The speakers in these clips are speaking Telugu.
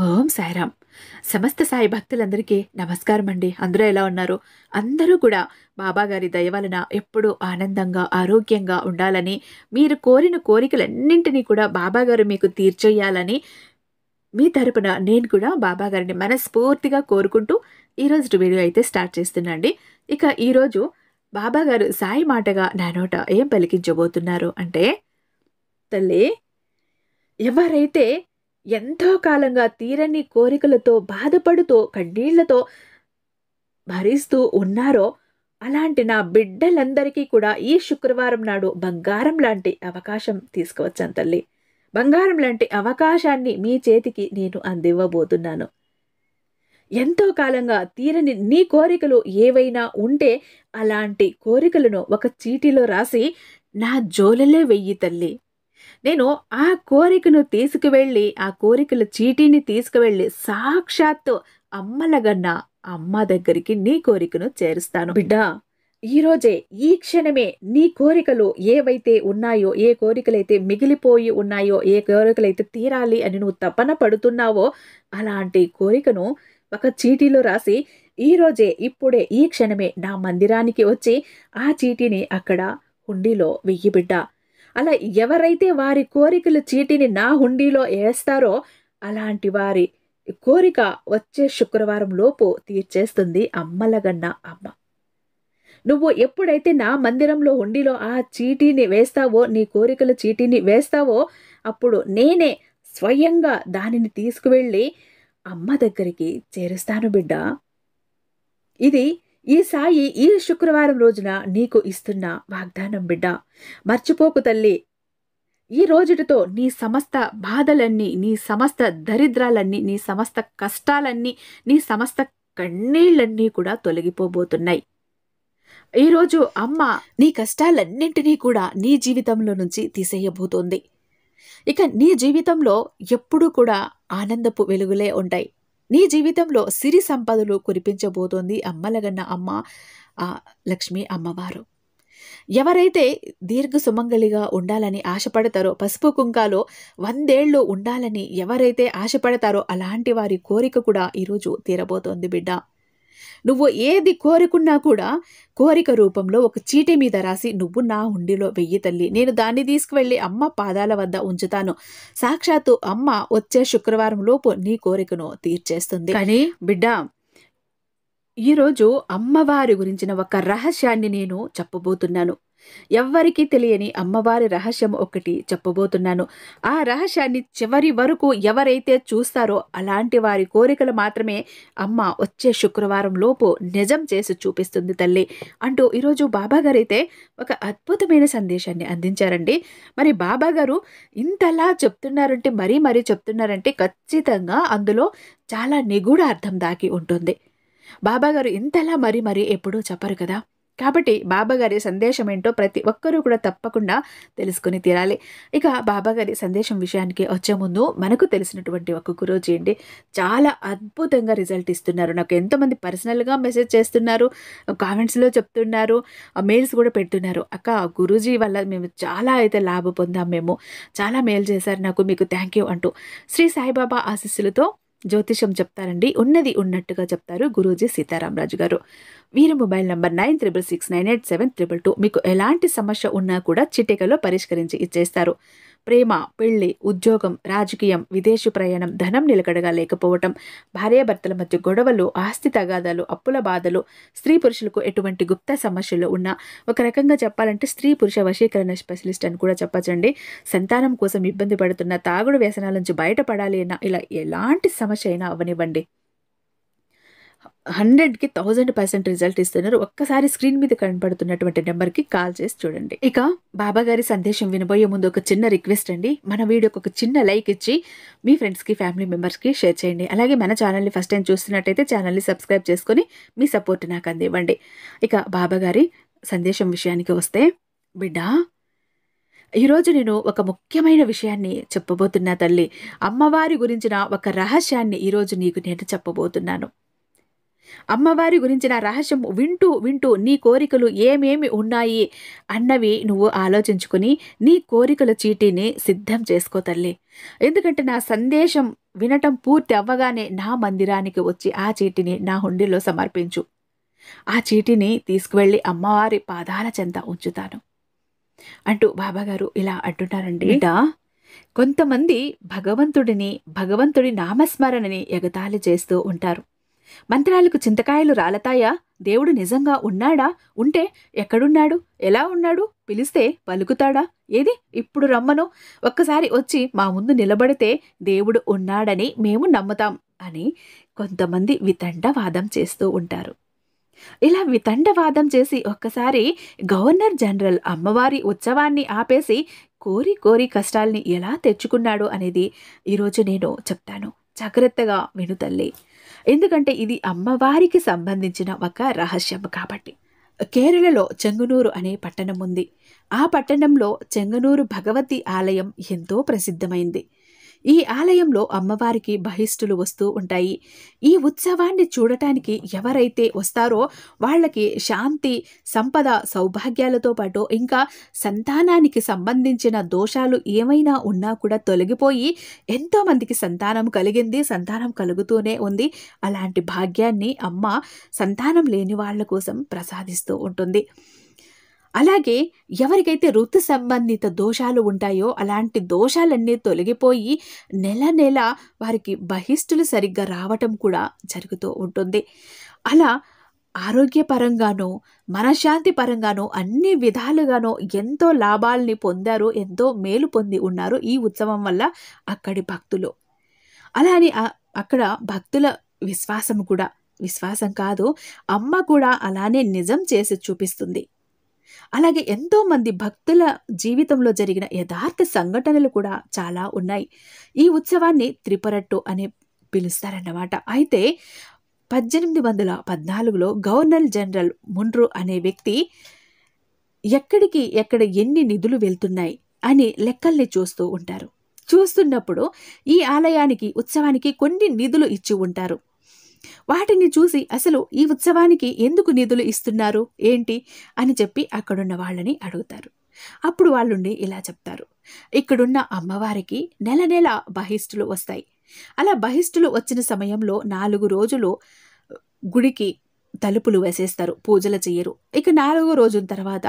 ఓం సాయిరామ్. సమస్త సాయి భక్తులందరికీ నమస్కారం అండి. అందరూ ఎలా ఉన్నారు? అందరూ కూడా బాబాగారి దయ వలన ఎప్పుడూ ఆనందంగా, ఆరోగ్యంగా ఉండాలని, మీరు కోరిన కోరికలన్నింటినీ కూడా బాబాగారు మీకు తీర్చేయాలని మీ తరపున నేను కూడా బాబాగారిని మనస్ఫూర్తిగా కోరుకుంటూ ఈరోజు వీడియో అయితే స్టార్ట్ చేస్తున్నా అండి. ఇక ఈరోజు బాబాగారు సాయి మాటగా నా నోట ఏం పలికించబోతున్నారు అంటే, తల్లి, ఎవరైతే ఎంతో కాలంగా తీరని కోరికలతో బాధపడుతూ కన్నీళ్లతో భరిస్తూ ఉన్నారో అలాంటి నా బిడ్డలందరికీ కూడా ఈ శుక్రవారం నాడు బంగారం లాంటి అవకాశం తీసుకువచ్చాను తల్లి. బంగారం లాంటి అవకాశాన్ని మీ చేతికి నేను అందివ్వబోతున్నాను. ఎంతో కాలంగా తీరని నీ కోరికలు ఏవైనా ఉంటే అలాంటి కోరికలను ఒక చీటీలో రాసి నా జోలెలే వెయ్యి తల్లి. నేను ఆ కోరికను తీసుకువెళ్ళి, ఆ కోరికల చీటీని తీసుకువెళ్ళి సాక్షాత్తు అమ్మలగన్న అమ్మ దగ్గరికి నీ కోరికను చేరుస్తాను. బిడ్డా, ఈరోజే ఈ క్షణమే నీ కోరికలు ఏవైతే ఉన్నాయో, ఏ కోరికలైతే మిగిలిపోయి ఉన్నాయో, ఏ కోరికలైతే తీరాలి అని నువ్వు తపన పడుతున్నావో అలాంటి కోరికను ఒక చీటీలో రాసి ఈరోజే, ఇప్పుడే, ఈ క్షణమే నా మందిరానికి వచ్చి ఆ చీటీని అక్కడ హుండీలో వెయ్యి బిడ్డా. అలా ఎవరైతే వారి కోరికల చీటిని నా హుండీలో వేస్తారో అలాంటి వారి కోరిక వచ్చే శుక్రవారం లోపు తీర్చేస్తుంది అమ్మలగన్న అమ్మ. నువ్వు ఎప్పుడైతే నా మందిరంలో హుండీలో ఆ చీటీని వేస్తావో, నీ కోరికల చీటీని వేస్తావో, అప్పుడు నేనే స్వయంగా దానిని తీసుకువెళ్ళి అమ్మ దగ్గరికి చేరుస్తాను బిడ్డా. ఇది ఈ సాయి ఈ శుక్రవారం రోజున నీకు ఇస్తున్న వాగ్దానం బిడ్డ. మర్చిపోకు తల్లి. ఈ రోజుటితో నీ సమస్త బాధలన్నీ, నీ సమస్త దరిద్రాలన్నీ, నీ సమస్త కష్టాలన్నీ, నీ సమస్త కన్నీళ్ళన్నీ కూడా తొలగిపోబోతున్నాయి. ఈరోజు అమ్మ నీ కష్టాలన్నింటినీ కూడా నీ జీవితంలో నుంచి తీసేయబోతోంది. ఇక నీ జీవితంలో ఎప్పుడూ కూడా ఆనందపు వెలుగులే ఉంటాయి. నీ జీవితంలో సిరి సంపదలు కురిపించబోతోంది అమ్మలగన్న అమ్మ, ఆ లక్ష్మీ అమ్మవారు. ఎవరైతే దీర్ఘ సుమంగళిగా ఉండాలని ఆశపడతారో, పసుపు కుంకాలో 100 ఏళ్ళు ఉండాలని ఎవరైతే ఆశపడతారో అలాంటి వారి కోరిక కూడా ఈరోజు తీరబోతోంది బిడ్డ. నువ్వు ఏది కోరుకున్నా కూడా కోరిక రూపంలో ఒక చీటీ మీద రాసి నువ్వు నా హుండీలో వెయ్యి తల్లి. నేను దాన్ని తీసుకువెళ్ళి అమ్మ పాదాల వద్ద ఉంచుతాను. సాక్షాత్తు అమ్మ వచ్చే శుక్రవారం లోపు నీ కోరికను తీర్చేస్తుంది. కానీ బిడ్డ, ఈరోజు అమ్మవారి గురించిన ఒక రహస్యాన్ని నేను చెప్పబోతున్నాను. ఎవ్వరికీ తెలియని అమ్మవారి రహస్యం ఒకటి చెప్పబోతున్నాను. ఆ రహస్యాన్ని చివరి వరకు ఎవరైతే చూస్తారో అలాంటి వారి కోరికలు మాత్రమే అమ్మ వచ్చే శుక్రవారం లోపు నిజం చేసి చూపిస్తుంది తల్లి అంటూ ఈరోజు బాబాగారు అయితే ఒక అద్భుతమైన సందేశాన్ని అందించారండి. మరి బాబాగారు ఇంతలా చెప్తున్నారంటే, మరీ చెప్తున్నారంటే ఖచ్చితంగా అందులో చాలా నిగూఢ అర్థం దాగి ఉంటుంది. బాబాగారు ఇంతలా మరీ ఎప్పుడూ చెప్పరు కదా. కాబట్టి బాబాగారి సందేశం ఏంటో ప్రతి ఒక్కరూ కూడా తప్పకుండా తెలుసుకుని తీరాలి. ఇక బాబాగారి సందేశం విషయానికి వచ్చే ముందు మనకు తెలిసినటువంటి ఒక గురూజీ అండి చాలా అద్భుతంగా రిజల్ట్ ఇస్తున్నారు. నాకు ఎంతోమంది పర్సనల్గా మెసేజ్ చేస్తున్నారు, కామెంట్స్లో చెప్తున్నారు, మెయిల్స్ కూడా పెడుతున్నారు. అక్క, గురూజీ వల్ల మేము చాలా అయితే లాభ పొందాం, మేము చాలా మేలు చేశారు నాకు, మీకు థ్యాంక్ యూ అంటూ శ్రీ సాయిబాబా ఆశీస్సులతో జ్యోతిషం చెప్తారండి. ఉన్నది ఉన్నట్టుగా చెప్తారు గురూజీ సీతారామరాజు గారు. వీరి మొబైల్ నంబర్ 9666987222. మీకు ఎలాంటి సమస్య ఉన్నా కూడా చిటికలో పరిష్కరించి ఇచ్చేస్తారు. ప్రేమ, పెళ్లి, ఉద్యోగం, రాజకీయం, విదేశీ ప్రయాణం, ధనం నిలకడగా లేకపోవటం, భార్యాభర్తల మధ్య గొడవలు, ఆస్తి తగాదాలు, అప్పుల బాధలు, స్త్రీ పురుషులకు ఎటువంటి గుప్త సమస్యలు ఉన్నా, ఒక రకంగా చెప్పాలంటే స్త్రీ పురుష వశీకరణ స్పెషలిస్ట్ అని కూడా చెప్పచ్చండి. సంతానం కోసం ఇబ్బంది పడుతున్న, తాగుడు వ్యసనాల నుంచి బయటపడాలి అన్నా, ఇలా ఎలాంటి సమస్య అయినా అవనివ్వండి, 100కి 1000% రిజల్ట్ ఇస్తున్నారు. ఒక్కసారి స్క్రీన్ మీద కనపడుతున్నటువంటి నెంబర్కి కాల్ చేసి చూడండి. ఇక బాబాగారి సందేశం వినబోయే ముందు ఒక చిన్న రిక్వెస్ట్ అండి. మన వీడియోకి ఒక చిన్న లైక్ ఇచ్చి మీ ఫ్రెండ్స్కి, ఫ్యామిలీ మెంబర్స్కి షేర్ చేయండి. అలాగే మన ఛానల్ని ఫస్ట్ టైం చూస్తున్నట్టయితే ఛానల్ని సబ్స్క్రైబ్ చేసుకొని మీ సపోర్ట్ నాకు అందివ్వండి. ఇక బాబాగారి సందేశం విషయానికి వస్తే, బిడ్డ, ఈరోజు నేను ఒక ముఖ్యమైన విషయాన్ని చెప్పబోతున్నా తల్లి. అమ్మవారి గురించిన ఒక రహస్యాన్ని ఈరోజు నీకు నేను చెప్పబోతున్నాను. అమ్మవారి గురించిన రహస్యం వింటూ వింటూ నీ కోరికలు ఏమేమి ఉన్నాయి అన్నవి నువ్వు ఆలోచించుకుని నీ కోరికల చీటీని సిద్ధం చేసుకో తల్లి. ఎందుకంటే నా సందేశం వినటం పూర్తి అవ్వగానే నా మందిరానికి వచ్చి ఆ చీటిని నా హుండీలో సమర్పించు. ఆ చీటిని తీసుకువెళ్ళి అమ్మవారి పాదాల చెంత ఉంచుతాను అంటూ బాబాగారు ఇలా అంటున్నారండి. బిడ్డ, కొంతమంది భగవంతుడి నామస్మరణని ఎగతాళి చేస్తూ ఉంటారు. మంత్రాలకు చింతకాయలు రాలతాయా? దేవుడు నిజంగా ఉన్నాడా? ఉంటే ఎక్కడున్నాడు? ఎలా ఉన్నాడు? పిలిస్తే పలుకుతాడా? ఏది ఇప్పుడు రమ్మను, ఒక్కసారి వచ్చి మా ముందు నిలబడితే దేవుడు ఉన్నాడని మేము నమ్ముతాం అని కొంతమంది వితండవాదం చేస్తూ ఉంటారు. ఇలా వితండవాదం చేసి ఒక్కసారి గవర్నర్ జనరల్ అమ్మవారి ఉత్సవాన్ని ఆపేసి కోరి కష్టాల్ని ఎలా తెచ్చుకున్నాడు అనేది ఈరోజు నేను చెప్తాను. జాగ్రత్తగా విను తల్లి, ఎందుకంటే ఇది అమ్మవారికి సంబంధించిన ఒక రహస్యం కాబట్టి. కేరళలో చెంగునూరు అనే పట్టణం ఉంది. ఆ పట్టణంలో చెంగనూరు భగవతి ఆలయం ఎంతో ప్రసిద్ధమైంది. ఈ ఆలయంలో అమ్మవారికి బహిష్టులు వస్తూ ఉంటాయి. ఈ ఉత్సవాన్ని చూడటానికి ఎవరైతే వస్తారో వాళ్ళకి శాంతి, సంపద, సౌభాగ్యాలతో పాటు ఇంకా సంతానానికి సంబంధించిన దోషాలు ఏమైనా ఉన్నా కూడా తొలగిపోయి ఎంతోమందికి సంతానం కలిగింది, సంతానం కలుగుతూనే ఉంది. అలాంటి భాగ్యాన్ని అమ్మ సంతానం లేని వాళ్ళ కోసం ప్రసాదిస్తూ ఉంటుంది. అలాగే ఎవరికైతే ఋతు సంబంధిత దోషాలు ఉంటాయో అలాంటి దోషాలన్నీ తొలగిపోయి నెల వారికి బహిష్టులు సరిగ్గా రావటం కూడా జరుగుతూ ఉంటుంది. అలా ఆరోగ్యపరంగానో మనశ్శాంతి పరంగానో అన్ని విధాలుగానో ఎంతో లాభాల్ని పొందారు, ఎంతో మేలు పొంది ఉన్నారు ఈ ఉత్సవం వల్ల అక్కడి భక్తులు. అలానే అక్కడ భక్తుల విశ్వాసం కాదు, అమ్మ కూడా అలానే నిజం చేసి చూపిస్తుంది. అలాగే ఎంతో మంది భక్తుల జీవితంలో జరిగిన యథార్థ సంఘటనలు కూడా చాలా ఉన్నాయి. ఈ ఉత్సవాన్ని త్రిపురట్టు అని పిలుస్తారన్నమాట. అయితే 1814లో గవర్నర్ జనరల్ మున్రు అనే వ్యక్తి ఎక్కడ ఎన్ని నిధులు వెళ్తున్నాయి అని లెక్కల్ని చూస్తూ ఉంటారు. చూస్తున్నప్పుడు ఈ ఆలయానికి ఉత్సవానికి కొన్ని నిధులు ఇచ్చి ఉంటారు. వాటిని చూసి అసలు ఈ ఉత్సవానికి ఎందుకు నిధులు ఇస్తున్నారు ఏంటి అని చెప్పి అక్కడున్న వాళ్ళని అడుగుతారు. అప్పుడు వాళ్ళుండి ఇలా చెప్తారు, ఇక్కడున్న అమ్మవారికి నెల బహిష్టులు వస్తాయి. అలా బహిష్టులు వచ్చిన సమయంలో 4 రోజులు గుడికి తలుపులు వేసేస్తారు, పూజలు చెయ్యరు. ఇక 4వ రోజు తర్వాత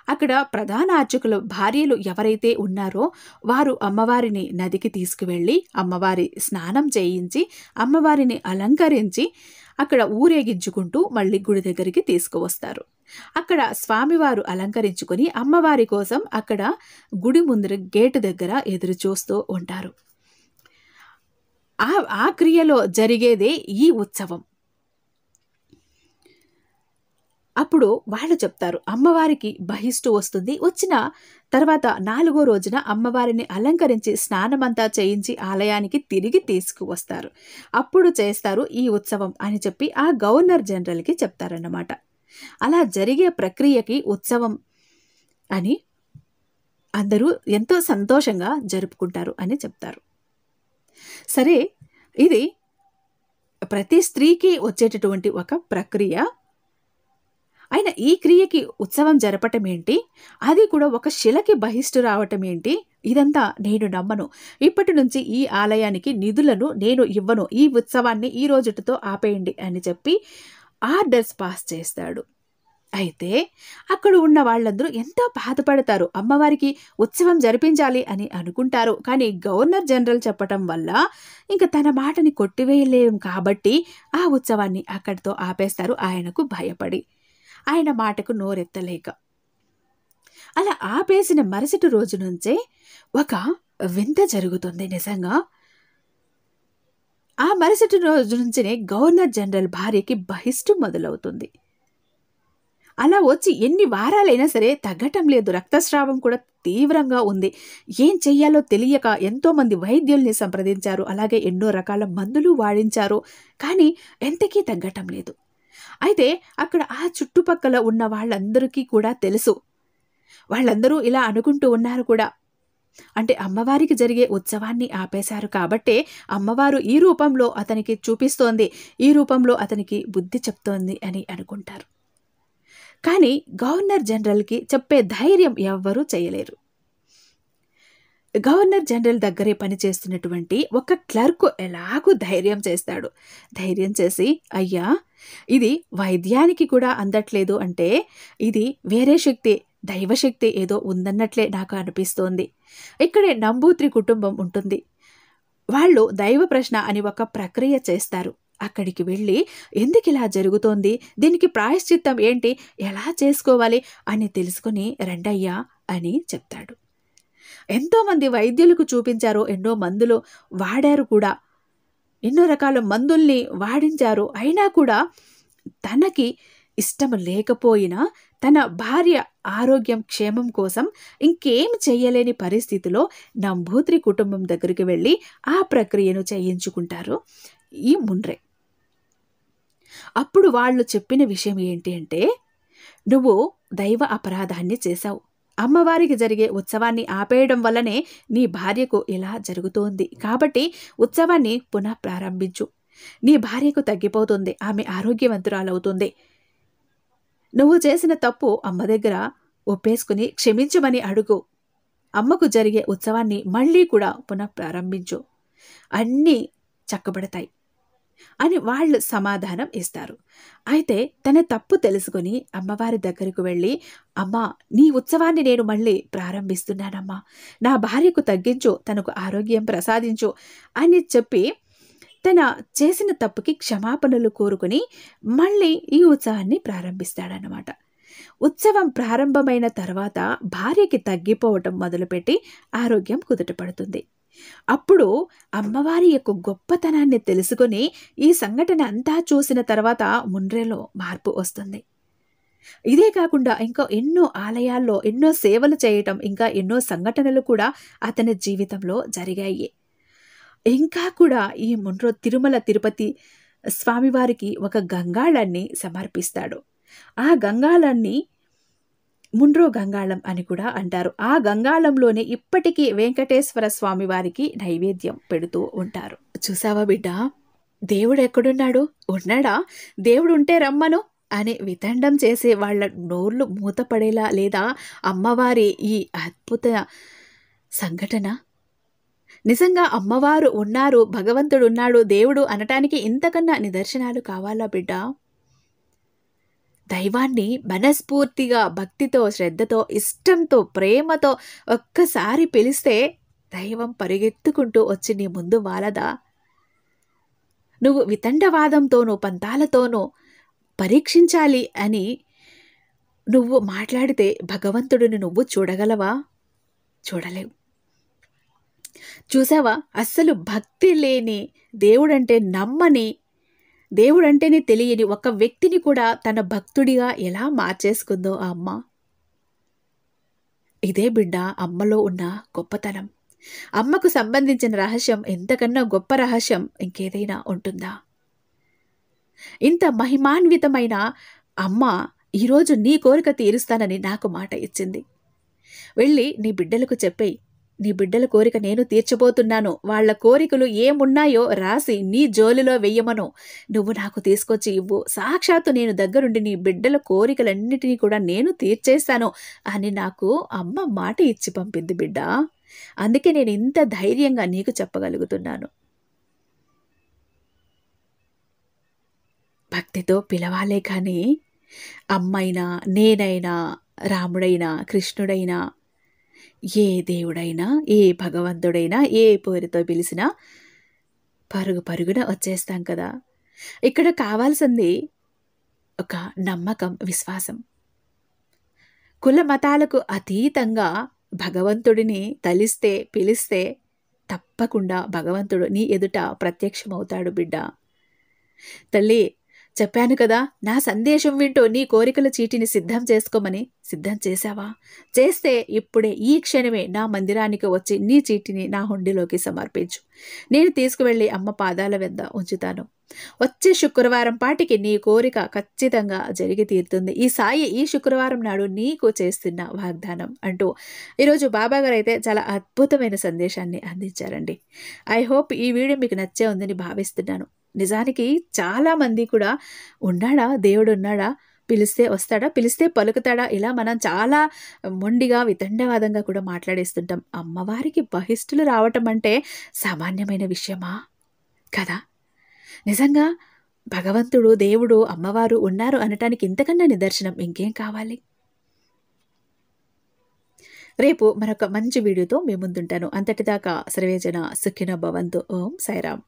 అక్కడ ప్రధాన అర్చకుల భార్యలు ఎవరైతే ఉన్నారో వారు అమ్మవారిని నదికి తీసుకువెళ్ళి అమ్మవారి స్నానం చేయించి అమ్మవారిని అలంకరించి అక్కడ ఊరేగించుకుంటూ మళ్ళీ గుడి దగ్గరికి తీసుకువస్తారు. అక్కడ స్వామివారు అలంకరించుకొని అమ్మవారి కోసం అక్కడ గుడి ముందర గేటు దగ్గర ఎదురు చూస్తూ ఉంటారు. ఆ క్రియలో జరిగేదే ఈ ఉత్సవం. అప్పుడు వాళ్ళు చెప్తారు, అమ్మవారికి బహిష్టు వస్తుంది. వచ్చిన తర్వాత 4వ రోజున అమ్మవారిని అలంకరించి స్నానమంతా చేయించి ఆలయానికి తిరిగి తీసుకువస్తారు. అప్పుడు చేస్తారు ఈ ఉత్సవం అని చెప్పి ఆ గవర్నర్ జనరల్కి చెప్తారన్నమాట. అలా జరిగే ప్రక్రియకి ఉత్సవం అని అందరూ ఎంతో సంతోషంగా జరుపుకుంటారు అని చెప్తారు. సరే, ఇది ప్రతి స్త్రీకి వచ్చేటటువంటి ఒక ప్రక్రియ. అయినా ఈ క్రియకి ఉత్సవం జరపటం ఏంటి, అది కూడా ఒక శిలకి బహిష్టు రావటం ఏంటి, ఇదంతా నేను నమ్మను. ఇప్పటి నుంచి ఈ ఆలయానికి నిధులను నేను ఇవ్వను, ఈ ఉత్సవాన్ని ఈ రోజుతో ఆపేయండి అని చెప్పి ఆర్డర్స్ పాస్ చేస్తాడు. అయితే అక్కడ ఉన్న వాళ్ళందరూ ఎంతో బాధపడతారు. అమ్మవారికి ఉత్సవం జరిపించాలి అని అనుకుంటారు. కానీ గవర్నర్ జనరల్ చెప్పటం వల్ల ఇంకా తన మాటని కొట్టివేయలేం కాబట్టి ఆ ఉత్సవాన్ని అక్కడితో ఆపేస్తారు, ఆయనకు భయపడి, ఆయన మాటకు నోరెత్తలేక. అలా ఆపేసిన మరుసటి రోజు నుంచే ఒక వింత జరుగుతుంది. నిజంగా ఆ మరుసటి రోజు నుంచినే గవర్నర్ జనరల్ భార్యకి బహిష్టు మొదలవుతుంది. అలా వచ్చి ఎన్ని వారాలైనా సరే తగ్గటం లేదు. రక్తస్రావం కూడా తీవ్రంగా ఉంది. ఏం చెయ్యాలో తెలియక ఎంతోమంది వైద్యుల్ని సంప్రదించారు. అలాగే ఎన్నో రకాల మందులు వాడించారు. కానీ ఎంతకీ తగ్గటం లేదు. అయితే అక్కడ ఆ చుట్టుపక్కల ఉన్న వాళ్ళందరికీ కూడా తెలుసు. వాళ్ళందరూ ఇలా అనుకుంటూ ఉన్నారు కూడా, అంటే అమ్మవారికి జరిగే ఉత్సవాన్ని ఆపేశారు కాబట్టే అమ్మవారు ఈ రూపంలో అతనికి చూపిస్తోంది, ఈ రూపంలో అతనికి బుద్ధి చెప్తోంది అని అనుకుంటారు. కానీ గవర్నర్ జనరల్కి చెప్పే ధైర్యం ఎవ్వరూ చేయలేరు. గవర్నర్ జనరల్ దగ్గరే పనిచేస్తున్నటువంటి ఒక క్లర్క్ ఎలాగూ ధైర్యం చేస్తాడు. ధైర్యం చేసి, అయ్యా, ఇది వైద్యానికి కూడా అందట్లేదు అంటే ఇది వేరే శక్తి, దైవశక్తి ఏదో ఉందన్నట్లే నాకు అనిపిస్తోంది. ఇక్కడే నంబూత్రి కుటుంబం ఉంటుంది. వాళ్ళు దైవ ప్రశ్న అని ఒక ప్రక్రియ చేస్తారు. అక్కడికి వెళ్ళి ఎందుకు ఇలా జరుగుతోంది, దీనికి ప్రాయశ్చిత్తం ఏంటి, ఎలా చేసుకోవాలి అని తెలుసుకుని రండయ్యా అని చెప్తాడు. ఎంతోమంది వైద్యులకు చూపించారు, ఎన్నో మందులు వాడారు కూడా, ఎన్నో రకాల మందుల్ని వాడించారు. అయినా కూడా తనకి ఇష్టం లేకపోయినా తన భార్య ఆరోగ్యం క్షేమం కోసం ఇంకేం చెయ్యలేని పరిస్థితిలో నంబూత్రి కుటుంబం దగ్గరికి వెళ్ళి ఆ ప్రక్రియను చేయించుకుంటారు ఈ ముండ్రే. అప్పుడు వాళ్ళు చెప్పిన విషయం ఏంటి అంటే, నువ్వు దైవ అపరాధాన్ని చేశావు, అమ్మవారికి జరిగే ఉత్సవాన్ని ఆపేయడం వల్లనే నీ భార్యకు ఇలా జరుగుతోంది, కాబట్టి ఉత్సవాన్ని పునః ప్రారంభించు. నీ భార్యకు తగ్గిపోతుంది, ఆమె ఆరోగ్యవంతురాలవుతుంది. నువ్వు చేసిన తప్పు అమ్మ దగ్గర ఒప్పేసుకుని క్షమించమని అడుగు. అమ్మకు జరిగే ఉత్సవాన్ని మళ్ళీ కూడా పునః ప్రారంభించు, అన్నీ చక్కబడతాయి అని వాళ్ళు సమాధానం ఇస్తారు. అయితే తన తప్పు తెలుసుకుని అమ్మవారి దగ్గరకు వెళ్ళి, అమ్మా, నీ ఉత్సవాన్ని నేను మళ్ళీ ప్రారంభిస్తున్నానమ్మా, నా భార్యకు తగ్గించు, తనకు ఆరోగ్యం ప్రసాదించు అని చెప్పి తన చేసిన తప్పుకి క్షమాపణలు కోరుకుని మళ్ళీ ఈ ఉత్సవాన్ని ప్రారంభిస్తాడనమాట. ఉత్సవం ప్రారంభమైన తర్వాత భార్యకి తగ్గిపోవటం మొదలుపెట్టి ఆరోగ్యం కుదుటపడుతుంది. అప్పుడు అమ్మవారి యొక్క గొప్పతనాన్ని తెలుసుకుని ఈ సంఘటన అంతా చూసిన తర్వాత ముండ్రేలో మార్పు వస్తుంది. ఇదే కాకుండా ఇంకా ఎన్నో ఆలయాల్లో ఎన్నో సేవలు చేయటం, ఇంకా ఎన్నో సంఘటనలు కూడా అతని జీవితంలో జరిగాయి. ఇంకా కూడా ఈ ముండ్రో తిరుమల తిరుపతి స్వామివారికి ఒక గంగాళాన్ని సమర్పిస్తాడు. ఆ గంగాళాన్ని ముండ్రో గంగాళం అని కూడా అంటారు. ఆ గంగాళంలోనే ఇప్పటికీ వెంకటేశ్వర స్వామి వారికి నైవేద్యం పెడుతూ ఉంటారు. చూసావా బిడ్డ, దేవుడు ఎక్కడున్నాడు, ఉన్నాడా, దేవుడు ఉంటే రమ్మను అని వితండం చేసే వాళ్ళ నోర్లు మూతపడేలా లేదా అమ్మవారి ఈ అద్భుత సంఘటన. నిజంగా అమ్మవారు ఉన్నారు, భగవంతుడు ఉన్నాడు, దేవుడు అనటానికి ఇంతకన్నా నిదర్శనాలు కావాలా బిడ్డ? దైవాన్ని మనస్ఫూర్తిగా భక్తితో, శ్రద్ధతో, ఇష్టంతో, ప్రేమతో ఒక్కసారి పిలిస్తే దైవం పరిగెత్తుకుంటూ వచ్చి నీ ముందు వాలదా? నువ్వు వితండవాదంతోనూ పంతాలతోనూ పరీక్షించాలి అని నువ్వు మాట్లాడితే భగవంతుడిని నువ్వు చూడగలవా? చూడలేవు. చూసావా, అస్సలు భక్తి లేని, దేవుడంటే నమ్మని, దేవుడంటేనే తెలియని ఒక వ్యక్తిని కూడా తన భక్తుడిగా ఎలా మార్చేసుకుందో ఆ అమ్మ. ఇదే బిడ్డ అమ్మలో ఉన్న గొప్పతనం. అమ్మకు సంబంధించిన రహస్యం ఎంతకన్నా గొప్ప రహస్యం ఇంకేదైనా ఉంటుందా? ఇంత మహిమాన్వితమైన అమ్మ ఈరోజు నీ కోరిక తీరుస్తానని నాకు మాట ఇచ్చింది. వెళ్ళి నీ బిడ్డలకు చెప్పేయి, నీ బిడ్డల కోరిక నేను తీర్చబోతున్నాను, వాళ్ళ కోరికలు ఏమున్నాయో రాసి నీ జోలిలో వెయ్యమను, నువ్వు నాకు తీసుకొచ్చి ఇవ్వు, సాక్షాత్తు నేను దగ్గరుండి నీ బిడ్డల కోరికలన్నిటినీ కూడా నేను తీర్చేస్తాను అని నాకు అమ్మ మాట ఇచ్చి పంపింది బిడ్డ. అందుకే నేను ఇంత ధైర్యంగా నీకు చెప్పగలుగుతున్నాను. భక్తితో పిలవాలే కానీ అమ్మైనా, నేనైనా, రాముడైనా, కృష్ణుడైనా, ఏ దేవుడైనా, ఏ భగవంతుడైనా ఏ పేరుతో పిలిచినా పరుగు పరుగున వచ్చేస్తాం కదా. ఇక్కడ కావాల్సింది ఒక నమ్మకం, విశ్వాసం. కుల మతాలకు అతీతంగా భగవంతుడిని తలిస్తే, పిలిస్తే తప్పకుండా భగవంతుడు నీ ఎదుట ప్రత్యక్షమవుతాడు బిడ్డ. తల్లి, చెప్పాను కదా! నా సందేశం వింటూ నీ కోరికల చీటిని సిద్ధం చేసుకోమని. సిద్ధం చేశావా? చేస్తే ఇప్పుడే ఈ క్షణమే నా మందిరానికి వచ్చి నీ చీటిని నా హుండీలోకి సమర్పించు. నేను తీసుకువెళ్ళి అమ్మ పాదాల వద్ద ఉంచుతాను. వచ్చే శుక్రవారం పాటికి నీ కోరిక ఖచ్చితంగా జరిగి తీరుతుంది. ఈ సాయి ఈ శుక్రవారం నాడు నీకు చేస్తున్న వాగ్దానం అంటూ ఈరోజు బాబాగారు అయితే చాలా అద్భుతమైన సందేశాన్ని అందించారండి. ఐ హోప్ ఈ వీడియో మీకు నచ్చే ఉందని భావిస్తున్నాను. నిజానికి చాలామంది కూడా ఉన్నాడా? దేవుడు ఉన్నాడా? పిలిస్తే వస్తాడా? పిలిస్తే పలుకుతాడా? ఇలా మనం చాలా మొండిగా, వితండవాదంగా కూడా మాట్లాడేస్తుంటాం. అమ్మవారికి బహిష్టులు రావటం అంటే సామాన్యమైన విషయమా? కదా! నిజంగా భగవంతుడు, దేవుడు, అమ్మవారు ఉన్నారు అనటానికి ఇంతకన్నా నిదర్శనం ఇంకేం కావాలి? రేపు మరొక మంచి వీడియోతో మీ ముందుంటాను. అంతటిదాకా సర్వేజన సుఖినో భవంతు. ఓం సాయిరాం.